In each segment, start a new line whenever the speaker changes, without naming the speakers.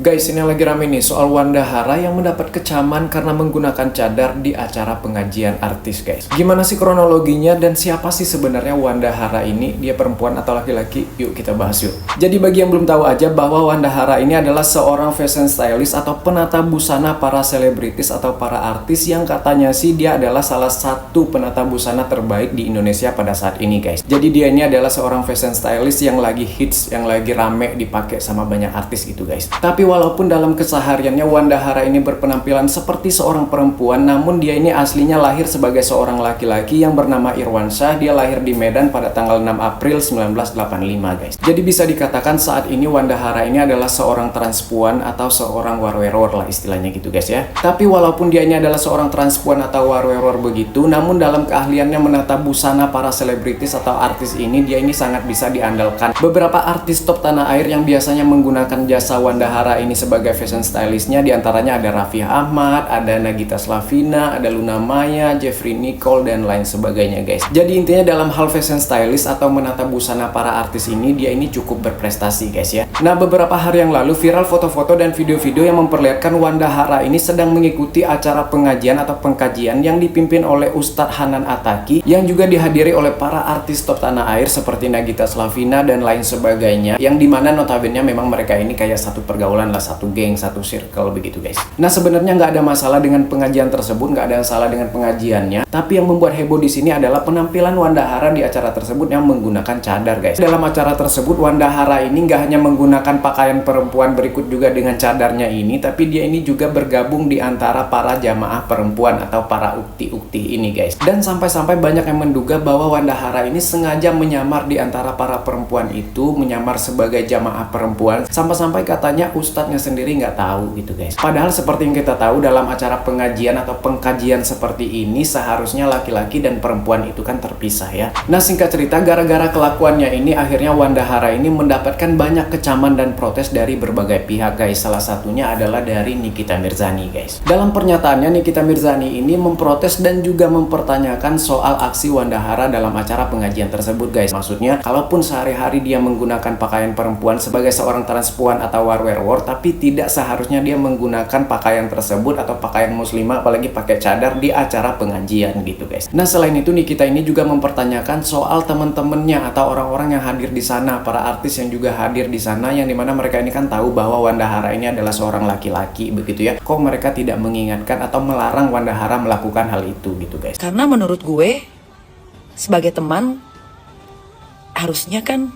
Guys, ini lagi rame nih soal Wanda Hara yang mendapat kecaman karena menggunakan cadar di acara pengajian artis, guys. Gimana sih kronologinya dan siapa sih sebenarnya Wanda Hara ini? Dia perempuan atau laki-laki? Yuk kita bahas yuk. Jadi bagi yang belum tahu aja bahwa Wanda Hara ini adalah seorang fashion stylist atau penata busana para selebritis atau para artis yang katanya sih dia adalah salah satu penata busana terbaik di Indonesia pada saat ini, guys. Jadi dia ini adalah seorang fashion stylist yang lagi hits, yang lagi rame dipakai sama banyak artis gitu, guys. Tapi walaupun dalam kesehariannya Wanda Hara ini berpenampilan seperti seorang perempuan, namun dia ini aslinya lahir sebagai seorang laki-laki yang bernama Irwansyah. Dia lahir di Medan pada tanggal 6 April 1985, guys. Jadi bisa dikatakan saat ini Wanda Hara ini adalah seorang transpuan atau seorang warrior lah istilahnya gitu, guys ya. Tapi walaupun dia ini adalah seorang transpuan atau warrior begitu, namun dalam keahliannya menata busana para selebritis atau artis ini, dia ini sangat bisa diandalkan. Beberapa artis top tanah air yang biasanya menggunakan jasa Wanda Hara ini sebagai fashion stylistnya, diantaranya ada Raffi Ahmad, ada Nagita Slavina, ada Luna Maya, Jeffrey Nicole, dan lain sebagainya, guys. Jadi intinya dalam hal fashion stylist atau menata busana para artis ini, dia ini cukup berprestasi, guys ya. Nah, beberapa hari yang lalu viral foto-foto dan video-video yang memperlihatkan Wanda Hara ini sedang mengikuti acara pengajian atau pengkajian yang dipimpin oleh Ustadz Hanan Attaqi, yang juga dihadiri oleh para artis top tanah air seperti Nagita Slavina dan lain sebagainya, yang dimana notabene memang mereka ini kayak satu pergaulan lah, satu geng, satu circle begitu, guys. Nah, sebenarnya nggak ada masalah dengan pengajian tersebut, nggak ada yang salah dengan pengajiannya. Tapi yang membuat heboh di sini adalah penampilan Wanda Hara di acara tersebut yang menggunakan cadar, guys. Dalam acara tersebut Wanda Hara ini nggak hanya menggunakan pakaian perempuan berikut juga dengan cadarnya ini, tapi dia ini juga bergabung di antara para jamaah perempuan atau para ukti-ukti ini, guys. Dan sampai-sampai banyak yang menduga bahwa Wanda Hara ini sengaja menyamar di antara para perempuan itu, menyamar sebagai jamaah perempuan, sampai-sampai katanya ustadznya sendiri nggak tahu gitu, guys. Padahal seperti yang kita tahu dalam acara pengajian atau pengkajian seperti ini seharusnya laki-laki dan perempuan itu kan terpisah ya. Nah, singkat cerita, gara-gara kelakuannya ini akhirnya Wanda Hara ini mendapatkan banyak kecaman dan protes dari berbagai pihak, guys. Salah satunya adalah dari Nikita Mirzani, guys. Dalam pernyataannya Nikita Mirzani ini memprotes dan juga mempertanyakan soal aksi Wanda Hara dalam acara pengajian tersebut, guys. Maksudnya, kalaupun sehari-hari dia menggunakan pakaian perempuan sebagai seorang transpuan atau warrior, tapi tidak seharusnya dia menggunakan pakaian tersebut atau pakaian muslimah, apalagi pakai cadar di acara pengajian gitu, guys. Nah, selain itu Nikita ini juga mempertanyakan soal teman-temannya atau orang-orang yang hadir di sana, para artis yang juga hadir di sana, yang dimana mereka ini kan tahu bahwa Wanda Hara ini adalah seorang laki-laki begitu ya. Kok mereka tidak mengingatkan atau melarang Wanda Hara melakukan hal itu gitu, guys.
Karena menurut gue sebagai teman harusnya kan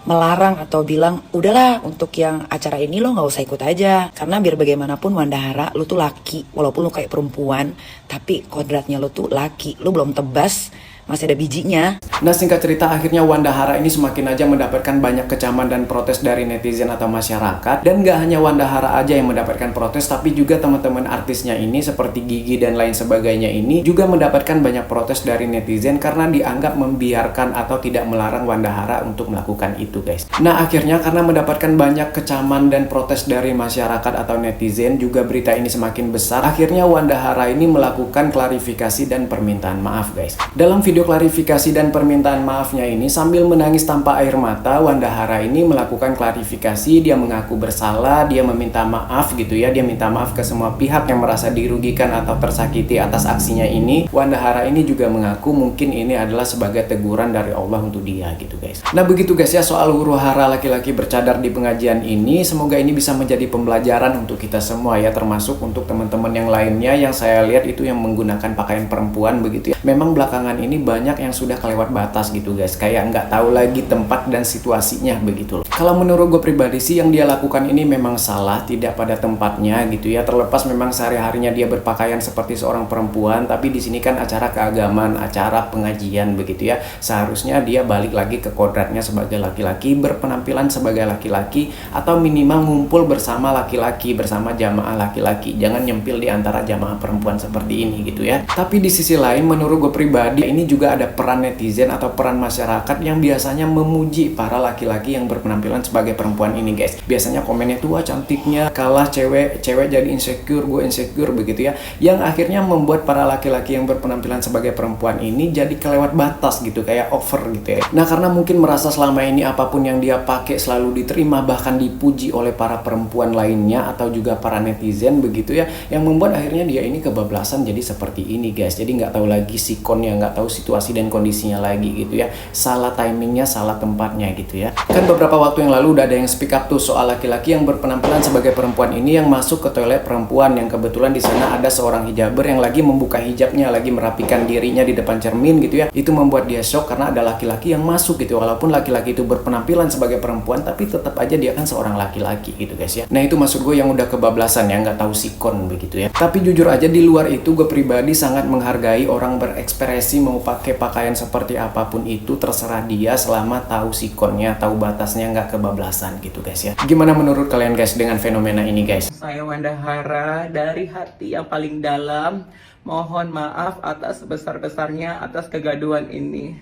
melarang atau bilang udahlah untuk yang acara ini lo nggak usah ikut aja, karena biar bagaimanapun Wanda Hara lo tuh laki, walaupun lo kayak perempuan tapi kodratnya lo tuh laki, lo belum tebas, masih ada bijinya.
Nah, singkat cerita akhirnya Wanda Hara ini semakin aja mendapatkan banyak kecaman dan protes dari netizen atau masyarakat. Dan gak hanya Wanda Hara aja yang mendapatkan protes, tapi juga teman-teman artisnya ini seperti Gigi dan lain sebagainya ini juga mendapatkan banyak protes dari netizen karena dianggap membiarkan atau tidak melarang Wanda Hara untuk melakukan itu, guys. Nah, akhirnya karena mendapatkan banyak kecaman dan protes dari masyarakat atau netizen, juga berita ini semakin besar. Akhirnya Wanda Hara ini melakukan klarifikasi dan permintaan maaf, guys. Dalam video klarifikasi dan permintaan maafnya ini, sambil menangis tanpa air mata, Wanda Hara ini melakukan klarifikasi. Dia mengaku bersalah, dia meminta maaf gitu ya. Dia minta maaf ke semua pihak yang merasa dirugikan atau tersakiti atas aksinya ini. Wanda Hara ini juga mengaku mungkin ini adalah sebagai teguran dari Allah untuk dia gitu, guys. Nah, begitu guys ya soal huru hara laki-laki bercadar di pengajian ini. Semoga ini bisa menjadi pembelajaran untuk kita semua ya, termasuk untuk teman-teman yang lainnya yang saya lihat itu yang menggunakan pakaian perempuan begitu ya. Memang belakangan ini banyak yang sudah kelewat batas gitu, guys. Kayak nggak tahu lagi tempat dan situasinya begitu loh. Kalau menurut gue pribadi sih yang dia lakukan ini memang salah, tidak pada tempatnya gitu ya. Terlepas memang sehari-harinya dia berpakaian seperti seorang perempuan, tapi di sini kan acara keagamaan, acara pengajian begitu ya. Seharusnya dia balik lagi ke kodratnya sebagai laki-laki, berpenampilan sebagai laki-laki, atau minimal ngumpul bersama laki-laki, bersama jamaah laki-laki. Jangan nyempil di antara jamaah perempuan seperti ini gitu ya. Tapi di sisi lain menurut gue pribadi ini juga ada peran netizen atau peran masyarakat yang biasanya memuji para laki-laki yang berpenampilan sebagai perempuan ini guys. Biasanya komennya tuh, wah cantiknya kalah cewek jadi insecure, gue insecure begitu ya. Yang akhirnya membuat para laki-laki yang berpenampilan sebagai perempuan ini jadi kelewat batas gitu, kayak over gitu ya. Nah karena mungkin merasa selama ini apapun yang dia pakai selalu diterima, bahkan dipuji oleh para perempuan lainnya atau juga para netizen begitu ya, yang membuat akhirnya dia ini kebablasan jadi seperti ini guys. Jadi nggak tahu lagi sikonnya, nggak tahu situasi dan kondisinya lagi gitu ya, salah timingnya, salah tempatnya gitu ya. Kan beberapa waktu yang lalu udah ada yang speak up tuh soal laki-laki yang berpenampilan sebagai perempuan ini yang masuk ke toilet perempuan, yang kebetulan di sana ada seorang hijaber yang lagi membuka hijabnya, lagi merapikan dirinya di depan cermin gitu ya. Itu membuat dia shock karena ada laki-laki yang masuk gitu, walaupun laki-laki itu berpenampilan sebagai perempuan tapi tetap aja dia kan seorang laki-laki gitu guys ya. Nah itu maksud gue yang udah kebablasan ya, nggak tahu sikon begitu ya. Tapi jujur aja di luar itu gue pribadi sangat menghargai orang berekspresi mau pakai pakaian seperti apapun itu, terserah dia selama tahu sikonnya, tahu batasnya, nggak kebablasan gitu guys ya. Gimana menurut kalian guys dengan fenomena ini guys?
Saya Wandahara dari hati yang paling dalam mohon maaf atas sebesar-besarnya atas kegaduhan ini.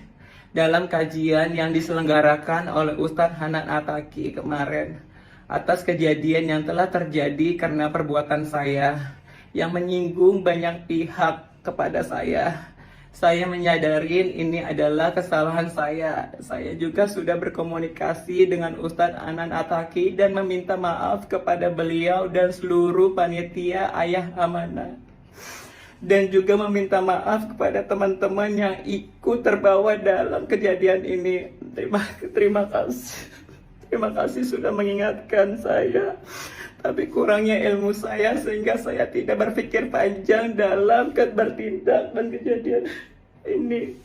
Dalam kajian yang diselenggarakan oleh Ustadz Hanan Ataki kemarin atas kejadian yang telah terjadi karena perbuatan saya yang menyinggung banyak pihak kepada saya menyadari ini adalah kesalahan saya. Saya juga sudah berkomunikasi dengan Ustadz Hanan Ataki dan meminta maaf kepada beliau dan seluruh panitia Ayah Amanah. Dan juga meminta maaf kepada teman-teman yang ikut terbawa dalam kejadian ini. Terima kasih. Terima kasih sudah mengingatkan saya. Tapi kurangnya ilmu saya sehingga saya tidak berpikir panjang dalam bertindak dan kejadian ini.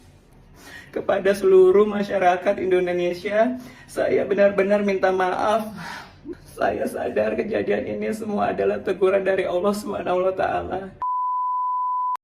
Kepada seluruh masyarakat Indonesia, saya benar-benar minta maaf. Saya sadar kejadian ini semua adalah teguran dari Allah SWT.